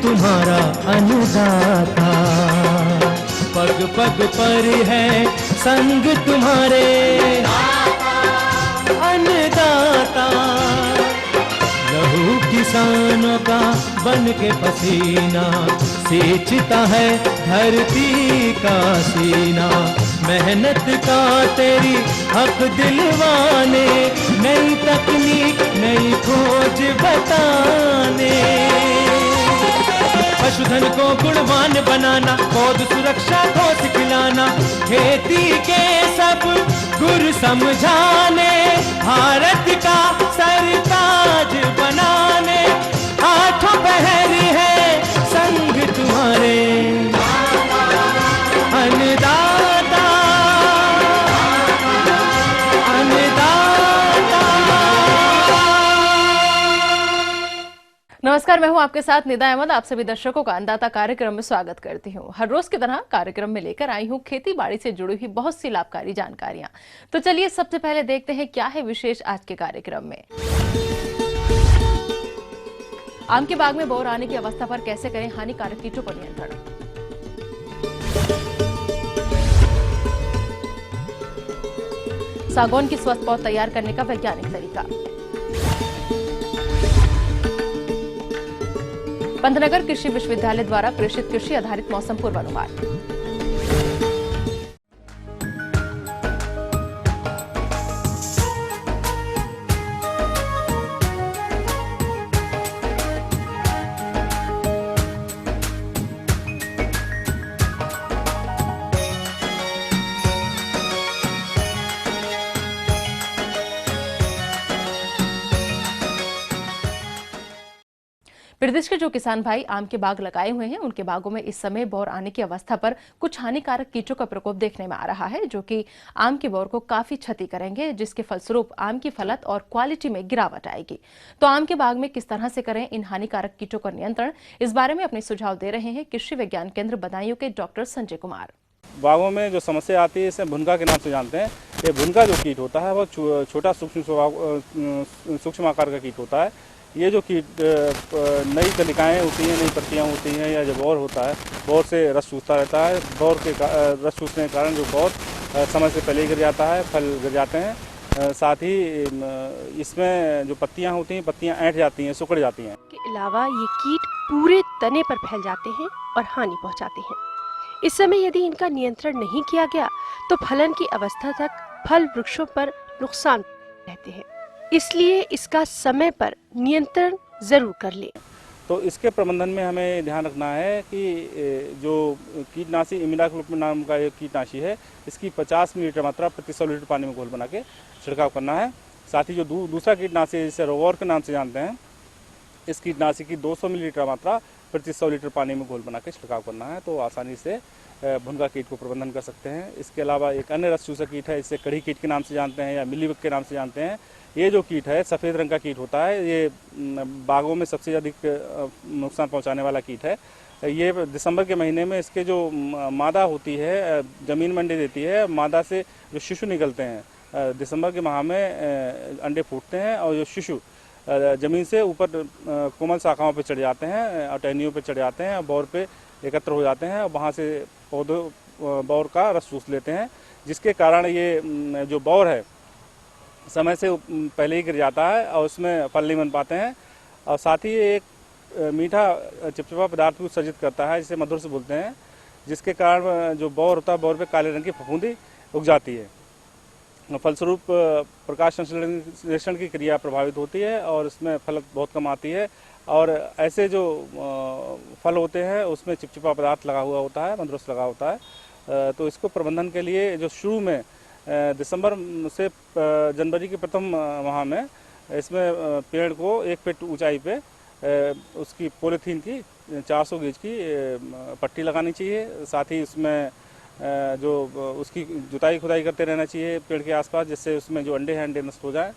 तुम्हारा अन्नदाता, पग पग पर है संग तुम्हारे अन्नदाता। लहू किसानों का बन के पसीना सींचता है धरती का सीना। मेहनत का तेरी हक दिलवाने, नई तकनीक नई खोज बताने। पशुधन को गुणवान बनाना, पौध सुरक्षा को सिखलाना, खेती के सब गुर समझाने, भारत का सरताज बनाने। आठों पहर है संग तुम्हारे अन्नदाता, अन्नदाता। नमस्कार, मैं हूं आपके साथ निदा अहमद। आप सभी दर्शकों का अन्नदाता कार्यक्रम में स्वागत करती हूं। हर रोज की तरह कार्यक्रम में लेकर आई हूं खेती बाड़ी से जुड़ी हुई बहुत सी लाभकारी जानकारियां। तो चलिए सबसे पहले देखते हैं क्या है विशेष आज के कार्यक्रम में। आम के बाग में बौर आने की अवस्था पर कैसे करें हानिकारक कीटों पर नियंत्रण। सागौन की स्वस्थ पौध तैयार करने का वैज्ञानिक तरीका। पंतनगर कृषि विश्वविद्यालय द्वारा प्रेषित कृषि आधारित मौसम पूर्वानुमान। प्रदेश के जो किसान भाई आम के बाग लगाए हुए हैं, उनके बागों में इस समय बौर आने की अवस्था पर कुछ हानिकारक कीटों का प्रकोप देखने में आ रहा है, जो कि आम के बौर को काफी क्षति करेंगे, जिसके फलस्वरूप आम की फलत और क्वालिटी में गिरावट आएगी। तो आम के बाग में किस तरह से करें इन हानिकारक कीटों का नियंत्रण, इस बारे में अपने सुझाव दे रहे हैं कृषि विज्ञान केंद्र बदायूं के डॉक्टर संजय कुमार। बागों में जो समस्या आती है इसे भुनका के नाम से जानते हैं। ये भुनका जो कीट होता है वो छोटा सूक्ष्म आकार का कीट होता है। ये जो कीट नई कलिकाएँ होती हैं, नई पत्तियाँ होती हैं, या जो बौर होता है, बौर से रस चूसता रहता है। बौर के रस चूसने के कारण जो बौर समय से पहले गिर जाता है, फल गिर जाते हैं। साथ ही इसमें जो पत्तियाँ होती हैं, पत्तियाँ ऐंठ जाती हैं, सिकुड़ जाती हैं। के अलावा ये कीट पूरे तने पर फैल जाते हैं और हानि पहुंचाते हैं। इस समय यदि इनका नियंत्रण नहीं किया गया तो फलन की अवस्था तक फल वृक्षों पर नुकसान रहते हैं, इसलिए इसका समय पर नियंत्रण जरूर कर ले। तो इसके प्रबंधन में हमें ध्यान रखना है कि जो कीटनाशी इमिडाक्लोपिड नाम का एक कीटनाशी है, इसकी 50 मिलीलीटर मात्रा प्रति 100 लीटर पानी में घोल बना के छिड़काव करना है। साथ ही जो दूसरा कीटनाशी है, जिसे रोगौर के नाम से जानते हैं, इस कीटनाशी की 200 मिलीलीटर मात्रा प्रति 100 लीटर पानी में घोल बना के छिड़काव करना है। तो आसानी से भुनका कीट को प्रबंधन कर सकते हैं। इसके अलावा एक अन्य रस चूसक कीट है, इसे कड़ी कीट के नाम से जानते हैं या मिलीबग के नाम से जानते हैं। ये जो कीट है सफ़ेद रंग का कीट होता है। ये बागों में सबसे अधिक नुकसान पहुंचाने वाला कीट है। ये दिसंबर के महीने में इसके जो मादा होती है ज़मीन में अंडे देती है, मादा से जो शिशु निकलते हैं दिसंबर के माह में अंडे फूटते हैं, और जो शिशु ज़मीन से ऊपर कोमल शाखाओं पर चढ़ जाते हैं और टहनियों पर चढ़ जाते हैं, बौर पे एकत्र हो जाते हैं और वहाँ से पौधों बौर का रस चूस लेते हैं, जिसके कारण ये जो बौर है समय से पहले ही गिर जाता है और उसमें फल नहीं बन पाते हैं। और साथ ही एक मीठा चिपचिपा पदार्थ भी उत्सर्जित करता है, जिसे मधुर से बोलते हैं, जिसके कारण जो बौर होता है, बौर पे काले रंग की फफूंदी उग जाती है। फलस्वरूप प्रकाश संश्लेषण की क्रिया प्रभावित होती है और इसमें फल बहुत कम आती है। और ऐसे जो फल होते हैं उसमें चिपचिपा पदार्थ लगा हुआ होता है, मधुरस लगा होता है। तो इसको प्रबंधन के लिए जो शुरू में दिसंबर से जनवरी के प्रथम माह में इसमें पेड़ को 1 फीट ऊंचाई पे उसकी पॉलीथीन की 400 गेज की पट्टी लगानी चाहिए। साथ ही उसमें जो उसकी जुताई खुदाई करते रहना चाहिए पेड़ के आसपास, जिससे उसमें जो अंडे हैं अंडे नष्ट हो जाएं।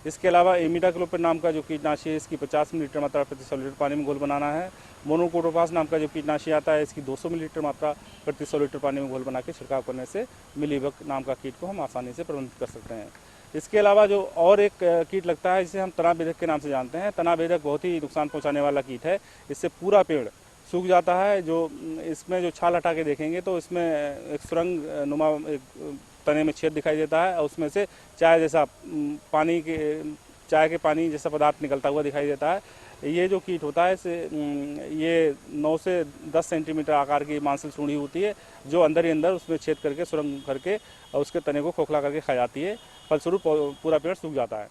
इसके अलावा इमिडाक्लोपिड नाम का जो कीटनाशी है, इसकी 50 मिलीलीटर मात्रा प्रति 100 लीटर पानी में घोल बनाना है। मोनोक्रोटोफास नाम का जो कीटनाशी आता है, इसकी 200 मिलीलीटर मात्रा प्रति 100 लीटर पानी में घोल बना के छिड़काव करने से मिलीबग नाम का कीट को हम आसानी से प्रबंधित कर सकते हैं। इसके अलावा जो और एक कीट लगता है, जिसे हम तना बेधक के नाम से जानते हैं। तना बेधक बहुत ही नुकसान पहुँचाने वाला कीट है। इससे पूरा पेड़ सूख जाता है। जो इसमें जो छाल हटा के देखेंगे तो इसमें एक सुरंग नुमा एक तने में छेद दिखाई देता है और उसमें से चाय के पानी जैसा पदार्थ निकलता हुआ दिखाई देता है। ये जो कीट होता है ये 9 से 10 सेंटीमीटर आकार की मांसल सूंडी होती है, जो अंदर ही अंदर उसमें छेद करके सुरंग करके और उसके तने को खोखला करके खा जाती है। फलस्वरूप पूरा पेड़ सूख जाता है।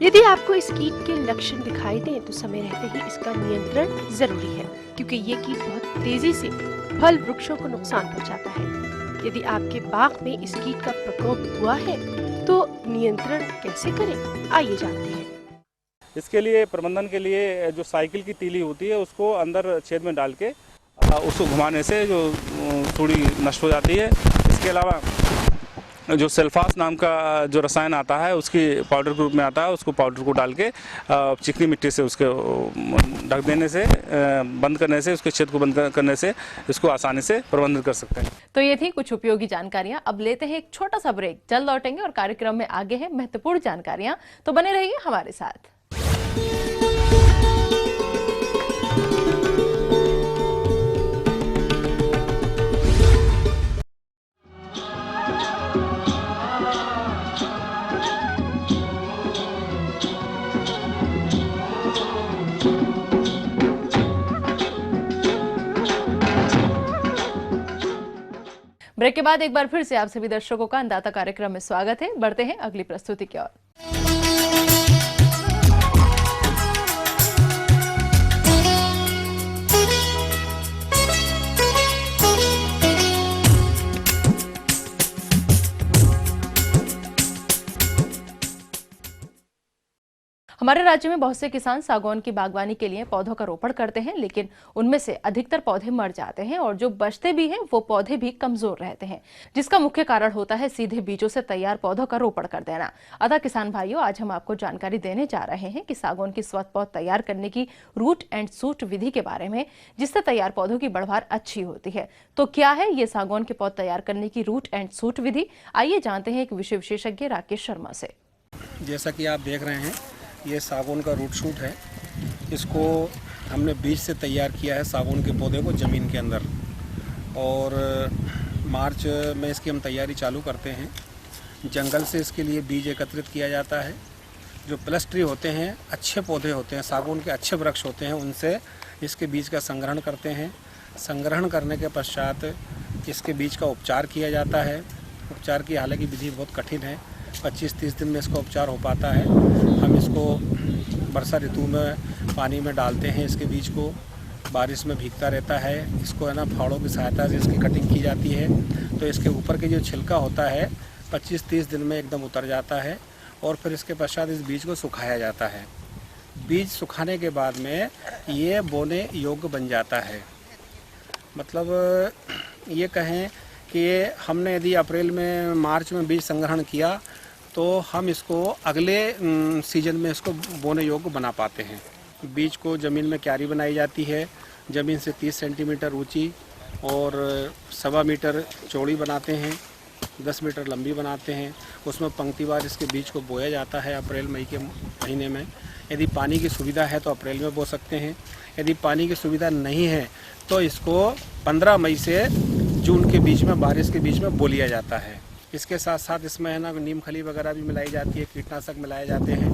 यदि आपको इस कीट के लक्षण दिखाई दें तो समय रहते ही इसका नियंत्रण जरूरी है, क्योंकि ये कीट बहुत तेजी से फल वृक्षों को नुकसान पहुंचाता है। यदि आपके बाग में इस कीट का प्रकोप हुआ है तो नियंत्रण कैसे करें, आइए जानते हैं। इसके लिए प्रबंधन के लिए जो साइकिल की तीली होती है उसको अंदर छेद में डाल के उसको घुमाने से जो सूड़ी नष्ट हो जाती है। इसके अलावा जो सेल्फास नाम का जो रसायन आता है उसकी पाउडर के रूप में आता है, उसको पाउडर को डाल के चिकनी मिट्टी से उसके ढक देने से, बंद करने से, उसके छेद को बंद करने से इसको आसानी से प्रबंधित कर सकते हैं। तो ये थी कुछ उपयोगी जानकारियां। अब लेते हैं एक छोटा सा ब्रेक, जल्द लौटेंगे और कार्यक्रम में आगे है महत्वपूर्ण जानकारियां, तो बने रहिए हमारे साथ। ब्रेक के बाद एक बार फिर से आप सभी दर्शकों का अन्नदाता कार्यक्रम में स्वागत है। बढ़ते हैं अगली प्रस्तुति की ओर। हमारे राज्य में बहुत से किसान सागौन की बागवानी के लिए पौधों का रोपण करते हैं, लेकिन उनमें से अधिकतर पौधे मर जाते हैं और जो बचते भी हैं वो पौधे भी कमजोर रहते हैं, जिसका मुख्य कारण होता है सीधे बीजों से तैयार पौधों का रोपण कर देना। अतः किसान भाइयों, आज हम आपको जानकारी देने जा रहे हैं कि सागौन की स्वत पौध तैयार करने की रूट एंड शूट विधि के बारे में, जिससे तैयार पौधों की बढ़वार अच्छी होती है। तो क्या है ये सागौन के पौध तैयार करने की रूट एंड शूट विधि, आइए जानते हैं एक विषय विशेषज्ञ राकेश शर्मा से। जैसा कि आप देख रहे हैं, ये सागौन का रूट शूट है। इसको हमने बीज से तैयार किया है सागौन के पौधे को ज़मीन के अंदर, और मार्च में इसकी हम तैयारी चालू करते हैं। जंगल से इसके लिए बीज एकत्रित किया जाता है। जो प्लस ट्री होते हैं, अच्छे पौधे होते हैं, सागौन के अच्छे वृक्ष होते हैं, उनसे इसके बीज का संग्रहण करते हैं। संग्रहण करने के पश्चात इसके बीज का उपचार किया जाता है। उपचार की हालांकि विधि बहुत कठिन है, 25-30 दिन में इसका उपचार हो पाता है। हम इसको वर्षा ऋतु में पानी में डालते हैं, इसके बीज को बारिश में भीगता रहता है। इसको है ना फावड़ों की सहायता से इसकी कटिंग की जाती है, तो इसके ऊपर के जो छिलका होता है 25-30 दिन में एकदम उतर जाता है, और फिर इसके पश्चात इस बीज को सुखाया जाता है। बीज सुखाने के बाद में ये बोने योग्य बन जाता है। मतलब ये कहें कि हमने यदि अप्रैल में मार्च में बीज संग्रहण किया तो हम इसको अगले सीजन में इसको बोने योग्य बना पाते हैं। बीज को ज़मीन में क्यारी बनाई जाती है, ज़मीन से 30 सेंटीमीटर ऊंची और 1.25 मीटर चौड़ी बनाते हैं, 10 मीटर लंबी बनाते हैं। उसमें पंक्तिवार इसके बीज को बोया जाता है अप्रैल मई के महीने में। यदि पानी की सुविधा है तो अप्रैल में बो सकते हैं। यदि पानी की सुविधा नहीं है तो इसको 15 मई से जून के बीच में, बारिश के बीच में बो लिया जाता है। इसके साथ साथ इसमें है ना नीम खली वगैरह भी मिलाई जाती है, कीटनाशक मिलाए जाते हैं,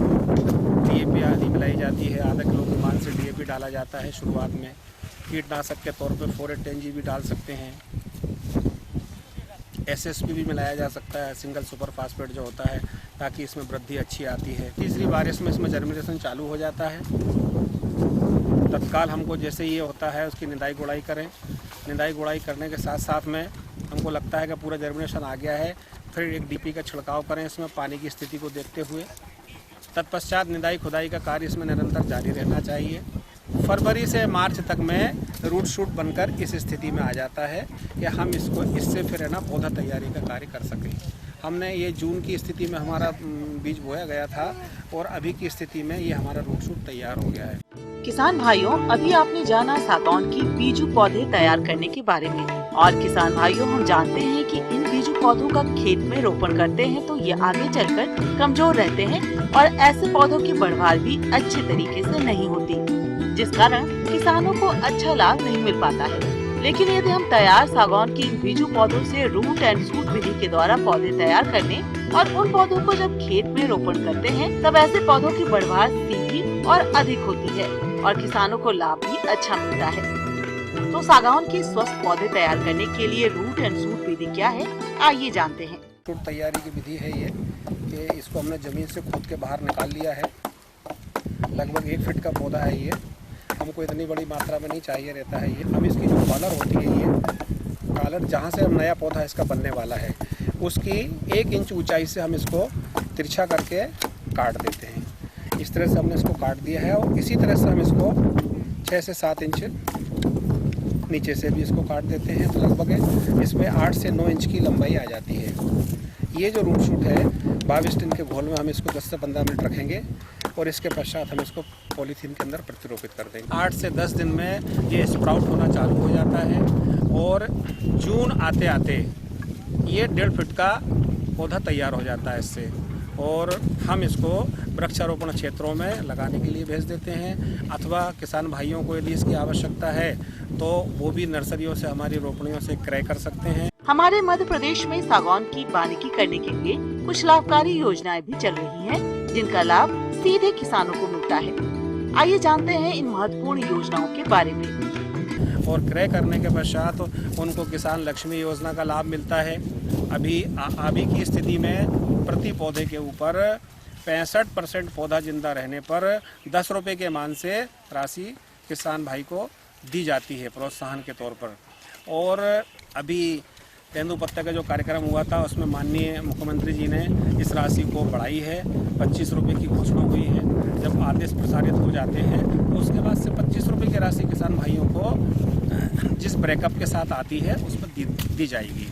DAP आदि मिलाई जाती है। आधा किलो के मान से DAP डाला जाता है शुरुआत में। कीटनाशक के तौर पे 4-10G भी डाल सकते हैं। SSP भी मिलाया जा सकता है, सिंगल सुपर फास्फेट जो होता है, ताकि इसमें वृद्धि अच्छी आती है। तीसरी बारिश में इसमें जर्मिनेशन चालू हो जाता है। तत्काल हमको जैसे ये होता है उसकी निदाई गुड़ाई करें। निदाई गुड़ाई करने के साथ साथ में हमको लगता है कि पूरा जर्मिनेशन आ गया है, फिर एक DP का छिड़काव करें इसमें पानी की स्थिति को देखते हुए। तत्पश्चात निदाई खुदाई का कार्य इसमें निरंतर जारी रहना चाहिए। फरवरी से मार्च तक में रूट शूट बनकर इस स्थिति में आ जाता है कि हम इसको इससे फिर है ना पौधा तैयारी का कार्य कर सकें। हमने ये जून की स्थिति में हमारा बीज बोया गया था और अभी की स्थिति में ये हमारा रूट शूट तैयार हो गया है। किसान भाइयों, अभी आपने जाना सागौन की बीजू पौधे तैयार करने के बारे में। और किसान भाइयों, हम जानते हैं कि इन बीजू पौधों का खेत में रोपण करते हैं तो ये आगे चलकर कमजोर रहते हैं और ऐसे पौधों की बढ़वार भी अच्छे तरीके से नहीं होती, जिस कारण किसानों को अच्छा लाभ नहीं मिल पाता है। लेकिन यदि हम तैयार सागौन की इन बीजू पौधों से रूट एंड शूट विधि के द्वारा पौधे तैयार करने और उन पौधों को जब खेत में रोपण करते हैं तब ऐसे पौधों की बढ़वार सीधी और अधिक होती है और किसानों को लाभ भी अच्छा मिलता है। तो सागौन के स्वस्थ पौधे तैयार करने के लिए रूट एंड शूट विधि क्या है, आइए जानते हैं। रूट तैयारी की विधि है ये कि इसको हमने ज़मीन से खोद के बाहर निकाल लिया है। लगभग 1 फीट का पौधा है ये, हमको इतनी बड़ी मात्रा में नहीं चाहिए रहता है ये। हम इसकी जो कॉलर होती है ये कॉलर जहाँ से हम नया पौधा इसका बनने वाला है उसकी 1 इंच ऊंचाई से हम इसको तिरछा करके काट देते हैं। इस तरह से हमने इसको काट दिया है और इसी तरह से हम इसको 6 से 7 इंच नीचे से भी इसको काट देते हैं। तो लगभग इसमें 8 से 9 इंच की लंबाई आ जाती है। ये जो रूट शूट है 22 टिन के घोल में हम इसको 10 से 15 मिनट रखेंगे और इसके पश्चात हम इसको पॉलीथीन के अंदर प्रतिरोपित कर देंगे। 8 से 10 दिन में ये स्प्राउट होना चालू हो जाता है और जून आते आते ये 1.5 फीट का पौधा तैयार हो जाता है इससे, और हम इसको वृक्षारोपण क्षेत्रों में लगाने के लिए भेज देते हैं। अथवा किसान भाइयों को यदि इसकी आवश्यकता है तो वो भी नर्सरियों से हमारी रोपणियों से क्रय कर सकते हैं। हमारे मध्य प्रदेश में सागौन की वानिकी करने के लिए कुछ लाभकारी योजनाएं भी चल रही हैं, जिनका लाभ सीधे किसानों को मिलता है। आइए जानते हैं इन महत्वपूर्ण योजनाओं के बारे में। और क्रय करने के पश्चात उनको किसान लक्ष्मी योजना का लाभ मिलता है। अभी की स्थिति में प्रति पौधे के ऊपर 65% पौधा जिंदा रहने पर 10 रुपये के मान से राशि किसान भाई को दी जाती है प्रोत्साहन के तौर पर। और अभी तेंदुपत्ता का जो कार्यक्रम हुआ था उसमें माननीय मुख्यमंत्री जी ने इस राशि को बढ़ाई है। 25 रुपये की घोषणा हुई है। जब आदेश प्रसारित हो जाते हैं तो उसके बाद से 25 रुपये की राशि किसान भाइयों को जिस ब्रेकअप के साथ आती है उस पर दी जाएगी।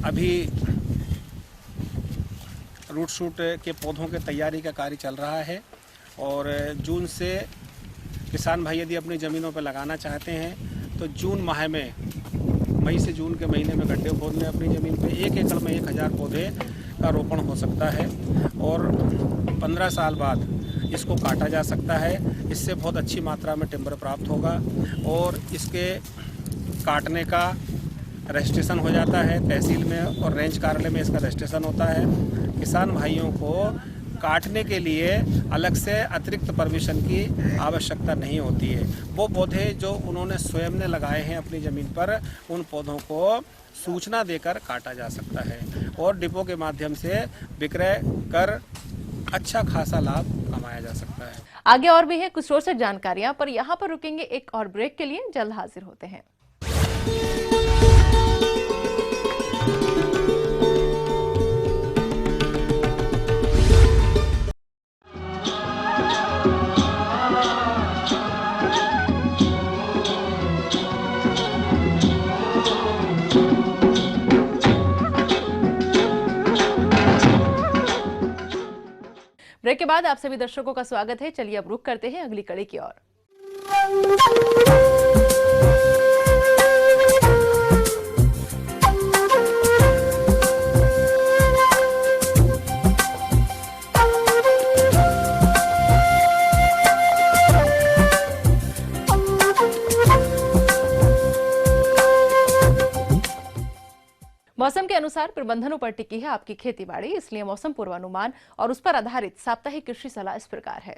अभी रूट शूट के पौधों के तैयारी का कार्य चल रहा है और जून से किसान भाई यदि अपनी ज़मीनों पर लगाना चाहते हैं तो जून माह में, मई से जून के महीने में गड्ढे खोद लें अपनी ज़मीन पे। 1 एकड़ में 1000 पौधे का रोपण हो सकता है और 15 साल बाद इसको काटा जा सकता है। इससे बहुत अच्छी मात्रा में टिम्बर प्राप्त होगा और इसके काटने का रजिस्ट्रेशन हो जाता है तहसील में और रेंज कार्यालय में इसका रजिस्ट्रेशन होता है। किसान भाइयों को काटने के लिए अलग से अतिरिक्त परमिशन की आवश्यकता नहीं होती है। वो पौधे जो उन्होंने स्वयं ने लगाए हैं अपनी ज़मीन पर, उन पौधों को सूचना देकर काटा जा सकता है और डिपो के माध्यम से विक्रय कर अच्छा खासा लाभ कमाया जा सकता है। आगे और भी है कुछ रोचक जानकारियां, पर यहाँ पर रुकेंगे एक और ब्रेक के लिए। जल्द हाजिर होते हैं। ब्रेक के बाद आप सभी दर्शकों का स्वागत है। चलिए अब रुक करते हैं अगली कड़ी की ओर। मौसम के अनुसार प्रबंधनों पर टिकी है आपकी खेतीबाड़ी, इसलिए मौसम पूर्वानुमान और उस पर आधारित साप्ताहिक कृषि सलाह इस प्रकार है।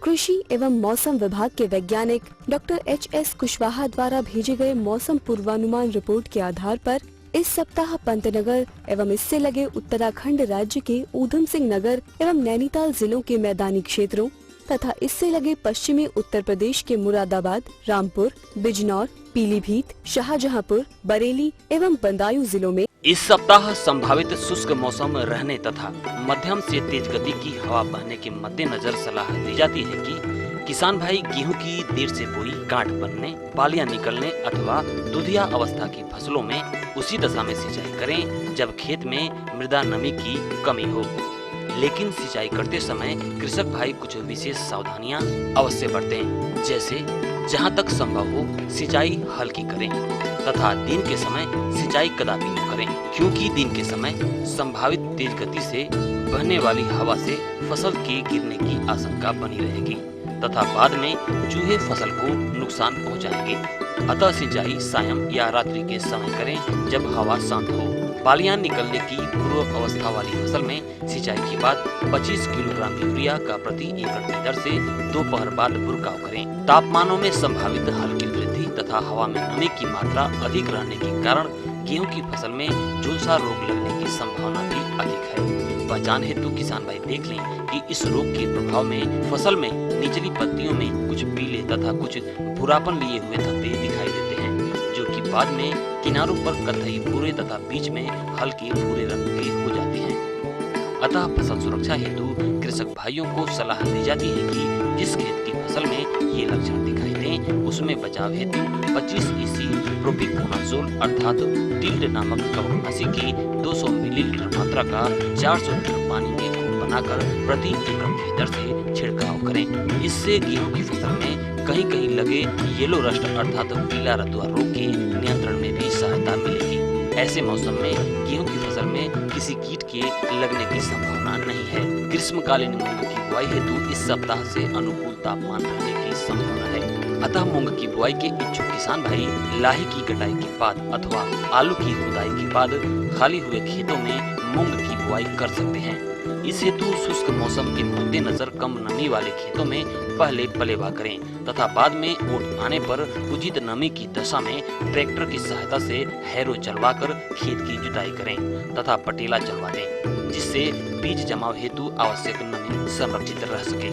कृषि एवं मौसम विभाग के वैज्ञानिक डॉक्टर एच.एस. कुशवाहा द्वारा भेजे गए मौसम पूर्वानुमान रिपोर्ट के आधार पर इस सप्ताह पंतनगर एवं इससे लगे उत्तराखंड राज्य के ऊधम सिंह नगर एवं नैनीताल जिलों के मैदानी क्षेत्रों तथा इससे लगे पश्चिमी उत्तर प्रदेश के मुरादाबाद, रामपुर, बिजनौर, पीलीभीत, शाहजहांपुर, बरेली एवं बदायूं जिलों में इस सप्ताह संभावित शुष्क मौसम रहने तथा मध्यम से तेज गति की हवा बहने के मद्देनजर सलाह दी जाती है कि किसान भाई गेहूं की देर से बोई, गांठ बनने, पालियां निकलने अथवा दुधिया अवस्था की फसलों में उसी दशा में सिंचाई करें जब खेत में मृदा नमी की कमी हो। लेकिन सिंचाई करते समय कृषक भाई कुछ विशेष सावधानियां अवश्य बरतें, जैसे जहां तक संभव हो सिंचाई हल्की करें तथा दिन के समय सिंचाई कदापि न करें, क्योंकि दिन के समय संभावित तेज गति से बहने वाली हवा से फसल के गिरने की आशंका बनी रहेगी। तथा बाद में चूहे फसल को नुकसान पहुंचाएंगे। अतः सिंचाई सायं या रात्रि के समय करें जब हवा शांत हो। बालियां निकलने की पूर्व अवस्था वाली फसल में सिंचाई के बाद 25 किलोग्राम यूरिया का प्रति एकड़ की दर से दोपहर बाद बुरकाव करें। तापमानों में संभावित हल्की वृद्धि तथा हवा में नमी की मात्रा अधिक रहने के कारण गेहूं की फसल में झुलसा रोग लगने की संभावना भी अधिक है। पहचान हेतु किसान भाई देख लें कि इस रोग के प्रभाव में फसल में निचली पत्तियों में कुछ पीले तथा कुछ भूरापन लिए हुए धब्बे दिखाई देते हैं, जो कि बाद में किनारों पर कत्थई भूरे तथा बीच में हल्के भूरे रंग के हो जाते हैं। अतः फसल सुरक्षा हेतु कृषक भाइयों को सलाह दी जाती है कि जिस खेत की फसल में ये लक्षण दिखाई दें उसमें बचाव हेतु 25 EC प्रोपिकोनाजोल अर्थात टिल्ड नामक कवकनाशी की 200 मिलीलीटर मात्रा का 400 लीटर पानी में घोल बनाकर प्रति एकड़ की दर से छिड़काव करें। इससे गेहूं की फसल में कहीं कहीं लगे येलो रस्ट अर्थात पीला रतुआ रोग के नियंत्रण में भी सहायता मिलेगी। ऐसे मौसम में गेहूं की फसल में किसी कीट के लगने की संभावना नहीं है। ग्रीष्मकालीन मूंग की बुआई हेतु इस सप्ताह से अनुकूल तापमान रहने की संभावना है। अतः मूंग की बुआई के इच्छुक किसान भाई लाही की कटाई के बाद अथवा आलू की खुदाई के बाद खाली हुए खेतों में मूंग की बुआई कर सकते हैं। इस हेतु शुष्क मौसम के मद्देनजर कम नमी वाले खेतों में पहले पलेवा करें तथा बाद में ओट आने पर उचित नमी की दशा में ट्रैक्टर की सहायता से हैरो चलवाकर खेत की जुताई करें तथा पटेला चलवा दें, जिससे बीज जमाव हेतु आवश्यक नमी संरक्षित रह सके।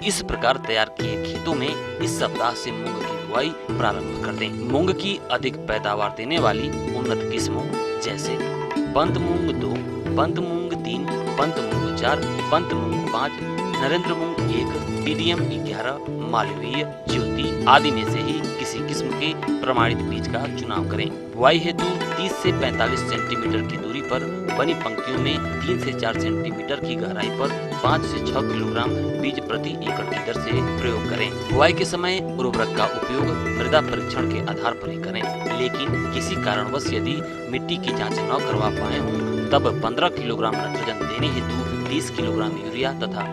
इस प्रकार तैयार किए खेतों में इस सप्ताह से मूंग की बुआई प्रारंभ कर दें। मूंग की अधिक पैदावार देने वाली उन्नत किस्मों जैसे पंत मूंग 2, पंत मूंग 3, पंत मूंग 4, पंत मूंग 5, नरेंद्र मूंग 1, PDM 11, मालवीय, ज्योति आदि में से ही किसी किस्म के प्रमाणित बीज का चुनाव करें। बुआई हेतु 30 से 45 सेंटीमीटर की दूरी पर बनी पंक्तियों में 3 से 4 सेंटीमीटर की गहराई पर 5 से 6 किलोग्राम बीज प्रति एकड़ की दर से प्रयोग करें। बुआई के समय उर्वरक का उपयोग मृदा परीक्षण के आधार पर ही करें, लेकिन किसी कारणवश यदि मिट्टी की जांच न करवा पाए हों तब 15 किलोग्राम नाइट्रोजन देने हेतु 30 किलोग्राम यूरिया तथा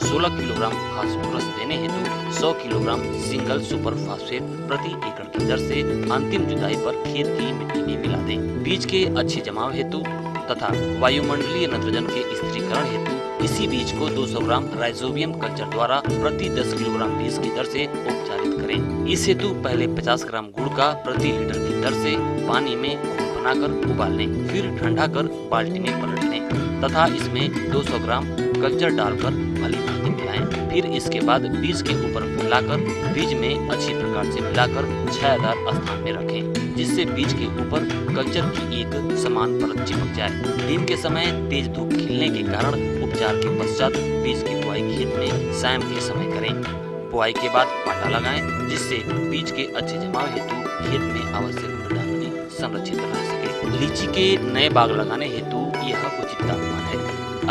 16 किलोग्राम फास्फोरस देने हेतु 100 किलोग्राम सिंगल सुपर फास्फेट प्रति एकड़ की दर से अंतिम जुताई पर खेत की मिट्टी में मिला दें। बीज के अच्छे जमाव हेतु तथा वायुमंडलीय नाइट्रोजन के स्थिरीकरण हेतु इसी बीज को 200 ग्राम राइजोबियम कल्चर द्वारा प्रति 10 किलोग्राम बीज की दर से उपचारित करें। इस हेतु पहले 50 ग्राम गुड़ का प्रति लीटर की दर से पानी में बनाकर उबाल लें, फिर ठंडा कर बाल्टी में पलट लें तथा इसमें 200 ग्राम कल्चर डालकर भली भांति मिलाएं। फिर इसके बाद बीज के ऊपर फैलाकर बीज में अच्छी प्रकार से मिलाकर छायादार स्थान में रखें, जिससे बीज के ऊपर कल्चर की एक समान परत चिपक जाए। दिन के समय तेज धूप खिलने के कारण उपचार के पश्चात बीज की बुआई खेत में सायं के समय करें। बुआई के बाद पाटा लगाएं, जिससे बीज के अच्छे जमाव हेतु खेत में आवश्यक मृदा नमी संरक्षित रह सके। लीची के नए बाग लगाने हेतु यह उचित तापमान है।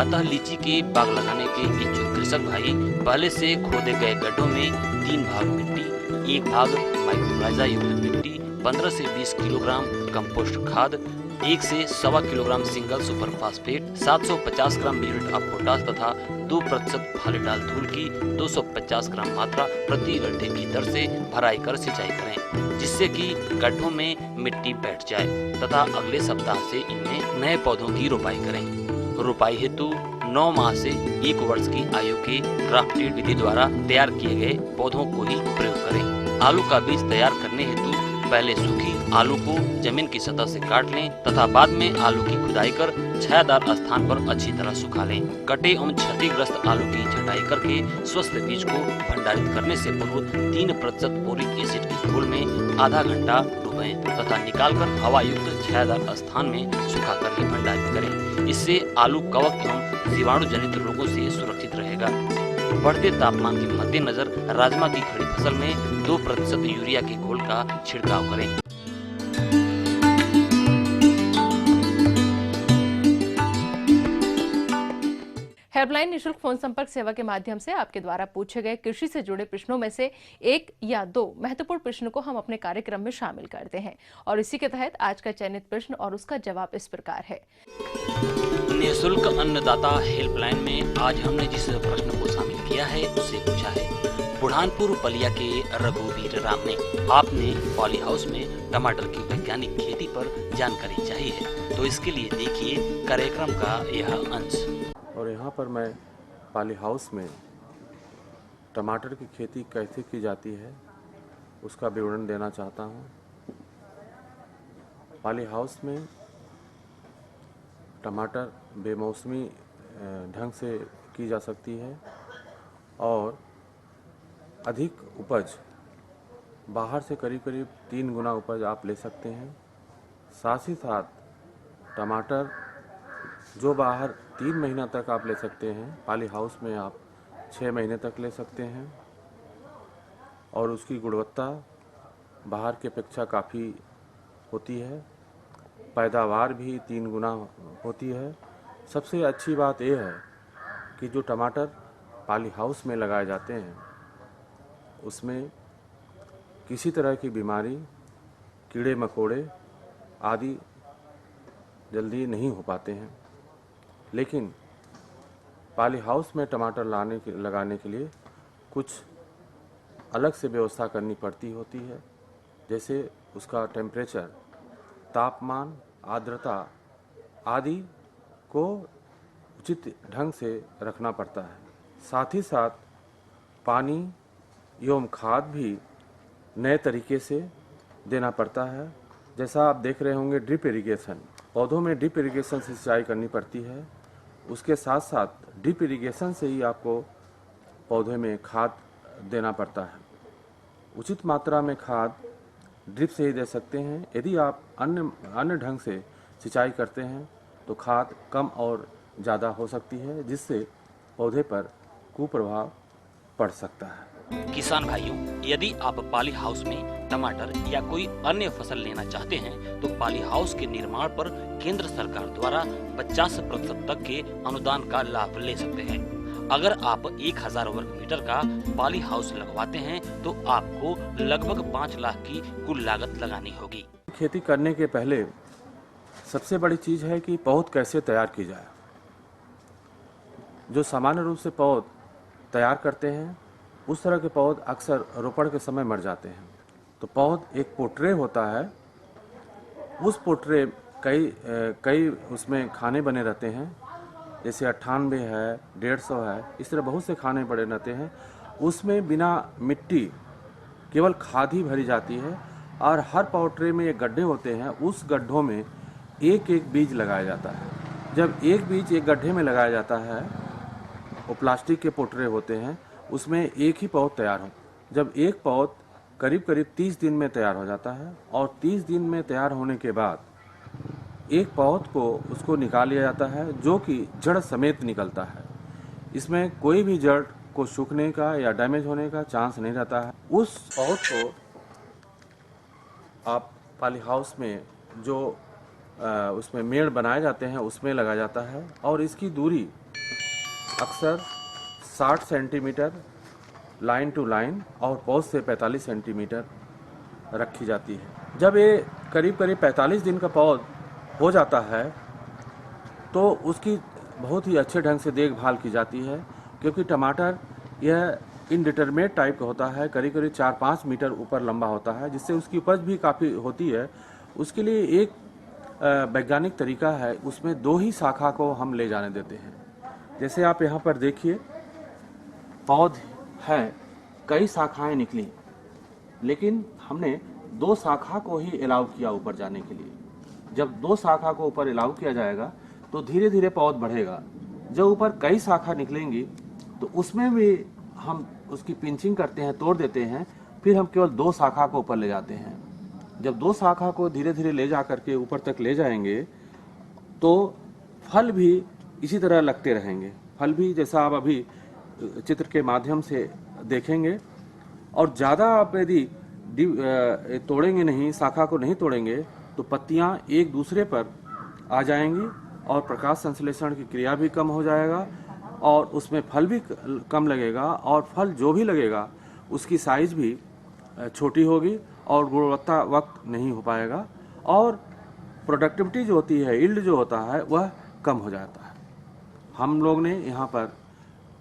अतः लीची के बाग लगाने के इच्छुक कृषक भाई पहले से खोदे गए गड्ढों में 3 भाग मिट्टी, 1 भाग माइक्रोराइजा युक्त मिट्टी, 15 से 20 किलोग्राम कंपोस्ट खाद, 1 से 1.25 kilogram single super phosphate, 750 gram muriate of potash तथा 2% फॉलीडाल धूल की 250 ग्राम मात्रा प्रति गड्ढे की दर से भराई कर सिंचाई करें, जिससे कि गड्ढों में मिट्टी बैठ जाए तथा अगले सप्ताह से इनमें नए पौधों की रोपाई करें। रोपाई हेतु 9 माह से 1 वर्ष की आयु के ग्राफ्टेड विधि द्वारा तैयार किए गए पौधों को ही प्रयोग करें। आलू का बीज तैयार करने हेतु पहले सूखी आलू को जमीन की सतह से काट लें तथा बाद में आलू की खुदाई कर छायादार स्थान पर अच्छी तरह सुखा लें। कटे एवं क्षतिग्रस्त आलू की छटाई करके स्वस्थ बीज को भंडारित करने से पूर्व 3% बोरिक एसिड की घोल में आधा घंटा डुबोएं तथा निकालकर हवा युक्त छायादार स्थान में सुखाकर ही भंडारित करें। इससे आलू कवक एवं जीवाणु जनित रोगों से सुरक्षित रहेगा। बढ़ते तापमान के मद्देनजर राजमा की खड़ी फसल में 2% यूरिया के घोल का छिड़काव करें। हेल्पलाइन निःशुल्क फोन संपर्क सेवा के माध्यम से आपके द्वारा पूछे गए कृषि से जुड़े प्रश्नों में से 1 या 2 महत्वपूर्ण प्रश्नों को हम अपने कार्यक्रम में शामिल करते हैं और इसी के तहत आज का चयनित प्रश्न और उसका जवाब इस प्रकार है। निःशुल्क अन्नदाता हेल्पलाइन में आज हमने जिस प्रश्न को शामिल किया है उसे पूछा है, बुढ़ानपुर बलिया के रघुवीर राम ने आपने पॉली हाउस में टमाटर की वैज्ञानिक खेती पर जानकारी चाहिए है, तो इसके लिए देखिए कार्यक्रम का यह अंश। और यहाँ पर मैं पॉली हाउस में टमाटर की खेती कैसे की जाती है उसका विवरण देना चाहता हूँ। पॉली हाउस में टमाटर बेमौसमी ढंग से की जा सकती है और अधिक उपज बाहर से करीब करीब 3 गुना उपज आप ले सकते हैं। साथ ही साथ टमाटर जो बाहर 3 महीना तक आप ले सकते हैं, पॉली हाउस में आप 6 महीने तक ले सकते हैं और उसकी गुणवत्ता बाहर की अपेक्षा काफ़ी होती है। पैदावार भी 3 गुना होती है। सबसे अच्छी बात यह है कि जो टमाटर पॉली हाउस में लगाए जाते हैं उसमें किसी तरह की बीमारी, कीड़े मकोड़े आदि जल्दी नहीं हो पाते हैं। लेकिन पॉली हाउस में टमाटर लगाने के लिए कुछ अलग से व्यवस्था करनी पड़ती होती है, जैसे उसका टेम्परेचर, तापमान, आर्द्रता आदि को उचित ढंग से रखना पड़ता है। साथ ही साथ पानी एवं खाद भी नए तरीके से देना पड़ता है। जैसा आप देख रहे होंगे ड्रिप इरिगेशन, पौधों में ड्रिप इरिगेशन से सिंचाई करनी पड़ती है। उसके साथ साथ ड्रिप इरिगेशन से ही आपको पौधे में खाद देना पड़ता है। उचित मात्रा में खाद ड्रिप से ही दे सकते हैं। यदि आप अन्य ढंग से सिंचाई करते हैं तो खाद कम और ज़्यादा हो सकती है, जिससे पौधे पर कुप्रभाव पड़ सकता है। किसान भाइयों, यदि आप पॉली हाउस में टमाटर या कोई अन्य फसल लेना चाहते हैं तो पॉली हाउस के निर्माण पर केंद्र सरकार द्वारा 50% तक के अनुदान का लाभ ले सकते हैं। अगर आप 1000 वर्ग मीटर का पॉली हाउस लगवाते हैं तो आपको लगभग 5 लाख की कुल लागत लगानी होगी। खेती करने के पहले सबसे बड़ी चीज है कि पौध कैसे तैयार की जाए। जो सामान्य रूप से पौध तैयार करते हैं उस तरह के पौध अक्सर रोपण के समय मर जाते हैं। तो पौध एक पोट्रे होता है, उस पोट्रे कई उसमें खाने बने रहते हैं, जैसे 98 है, 150 है, इस तरह बहुत से खाने बने रहते हैं। उसमें बिना मिट्टी केवल खाद ही भरी जाती है और हर पोट्रे में एक गड्ढे होते हैं, उस गड्ढों में एक एक बीज लगाया जाता है। जब एक बीज एक गड्ढे में लगाया जाता है, वो प्लास्टिक के पोट्रे होते हैं, उसमें एक ही पौध तैयार हो। जब एक पौध करीब 30 दिन में तैयार हो जाता है और 30 दिन में तैयार होने के बाद एक पौध को उसको निकाल लिया जाता है, जो कि जड़ समेत निकलता है। इसमें कोई भी जड़ को सूखने का या डैमेज होने का चांस नहीं रहता है। उस पौध को आप पॉली हाउस में जो उसमें मेड़ बनाए जाते हैं उसमें लगाया जाता है और इसकी दूरी अक्सर 60 सेंटीमीटर लाइन टू लाइन और पौध से 45 सेंटीमीटर रखी जाती है। जब ये करीब 45 दिन का पौध हो जाता है तो उसकी बहुत ही अच्छे ढंग से देखभाल की जाती है, क्योंकि टमाटर यह इनडिटरमिनेट टाइप का होता है, करीब 4-5 मीटर ऊपर लंबा होता है, जिससे उसकी उपज भी काफ़ी होती है। उसके लिए एक वैज्ञानिक तरीका है, उसमें 2 ही शाखा को हम ले जाने देते हैं। जैसे आप यहाँ पर देखिए, पौध है, कई शाखाएं निकली, लेकिन हमने 2 शाखा को ही अलाउ किया ऊपर जाने के लिए। जब 2 शाखा को ऊपर अलाउ किया जाएगा तो धीरे धीरे पौध बढ़ेगा। जब ऊपर कई शाखा निकलेंगी तो उसमें भी हम उसकी पिंचिंग करते हैं, तोड़ देते हैं, फिर हम केवल 2 शाखा को ऊपर ले जाते हैं। जब 2 शाखा को धीरे धीरे ले जा करके ऊपर तक ले जाएंगे तो फल भी इसी तरह लगते रहेंगे। फल भी जैसा आप अभी चित्र के माध्यम से देखेंगे। और ज़्यादा आप यदि तोड़ेंगे नहीं, शाखा को नहीं तोड़ेंगे, तो पत्तियां एक दूसरे पर आ जाएंगी और प्रकाश संश्लेषण की क्रिया भी कम हो जाएगा और उसमें फल भी कम लगेगा और फल जो भी लगेगा उसकी साइज भी छोटी होगी और गुणवत्ता वक्त नहीं हो पाएगा और प्रोडक्टिविटी जो होती है, यील्ड जो होता है, वह कम हो जाता है। हम लोग ने यहाँ पर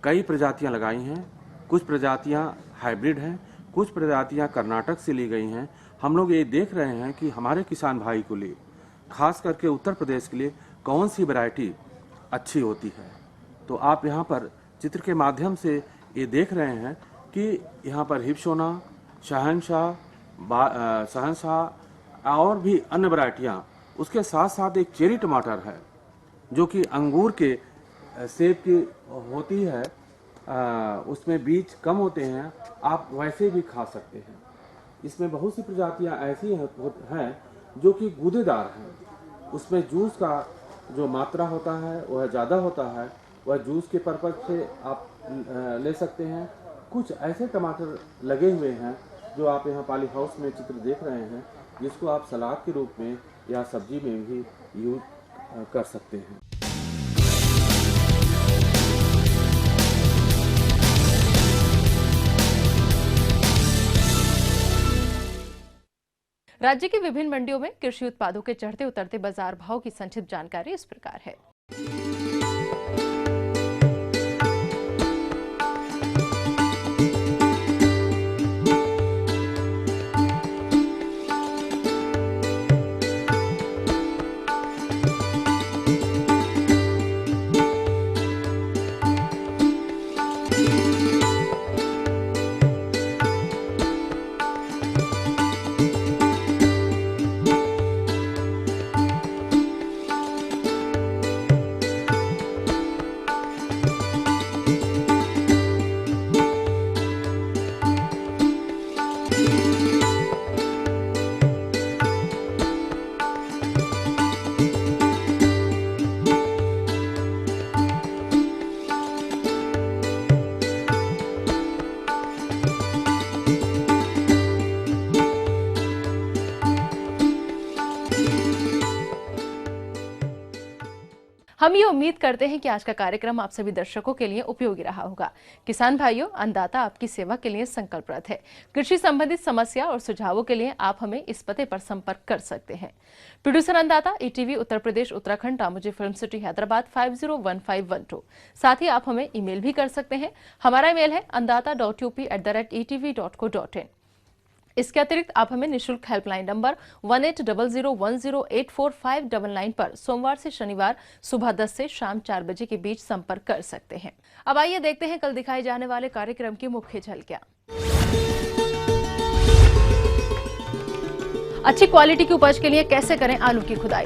कई प्रजातियाँ लगाई हैं। कुछ प्रजातियाँ हाइब्रिड हैं, कुछ प्रजातियां कर्नाटक से ली गई हैं। हम लोग ये देख रहे हैं कि हमारे किसान भाई को लिए, खास करके उत्तर प्रदेश के लिए कौन सी वैरायटी अच्छी होती है। तो आप यहाँ पर चित्र के माध्यम से ये देख रहे हैं कि यहाँ पर हिप्सोना, शहनशाह और भी अन्य वैरायटियाँ, उसके साथ साथ एक चेरी टमाटर है जो कि अंगूर के सेब की होती है, उसमें बीज कम होते हैं, आप वैसे भी खा सकते हैं। इसमें बहुत सी प्रजातियां ऐसी हैं जो कि गूदेदार हैं, उसमें जूस का जो मात्रा होता है वह ज़्यादा होता है, वह जूस के पर्पज से आप ले सकते हैं। कुछ ऐसे टमाटर लगे हुए हैं जो आप यहाँ पॉली हाउस में चित्र देख रहे हैं, जिसको आप सलाद के रूप में या सब्जी में भी यूज कर सकते हैं। राज्य की विभिन्न मंडियों में कृषि उत्पादों के चढ़ते उतरते बाजार भाव की संक्षिप्त जानकारी इस प्रकार है। हम ये उम्मीद करते हैं कि आज का कार्यक्रम आप सभी दर्शकों के लिए उपयोगी रहा होगा। किसान भाइयों, अन्नदाता आपकी सेवा के लिए संकल्परत है। कृषि संबंधित समस्या और सुझावों के लिए आप हमें इस पते पर संपर्क कर सकते हैं। प्रोड्यूसर अन्नदाता, ETV Uttar Pradesh Uttarakhand, Ramoji film city, Hyderabad 501512। साथ ही आप हमें ईमेल भी कर सकते हैं। हमारा ईमेल है annadata.up@etv.co.in। इसके अतिरिक्त आप हमें निःशुल्क हेल्पलाइन नंबर 180010845999 पर सोमवार से शनिवार सुबह 10 से शाम 4 बजे के बीच संपर्क कर सकते हैं। अब आइए देखते हैं कल दिखाए जाने वाले कार्यक्रम की मुख्य झलकियां। अच्छी क्वालिटी की उपज के लिए कैसे करें आलू की खुदाई।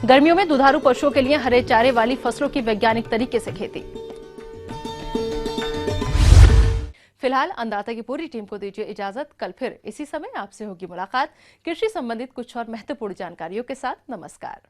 गर्मियों में दुधारू पशुओं के लिए हरे चारे वाली फसलों की वैज्ञानिक तरीके से खेती। फिलहाल अन्नदाता की पूरी टीम को दीजिए इजाजत। कल फिर इसी समय आपसे होगी मुलाकात कृषि संबंधित कुछ और महत्वपूर्ण जानकारियों के साथ। नमस्कार।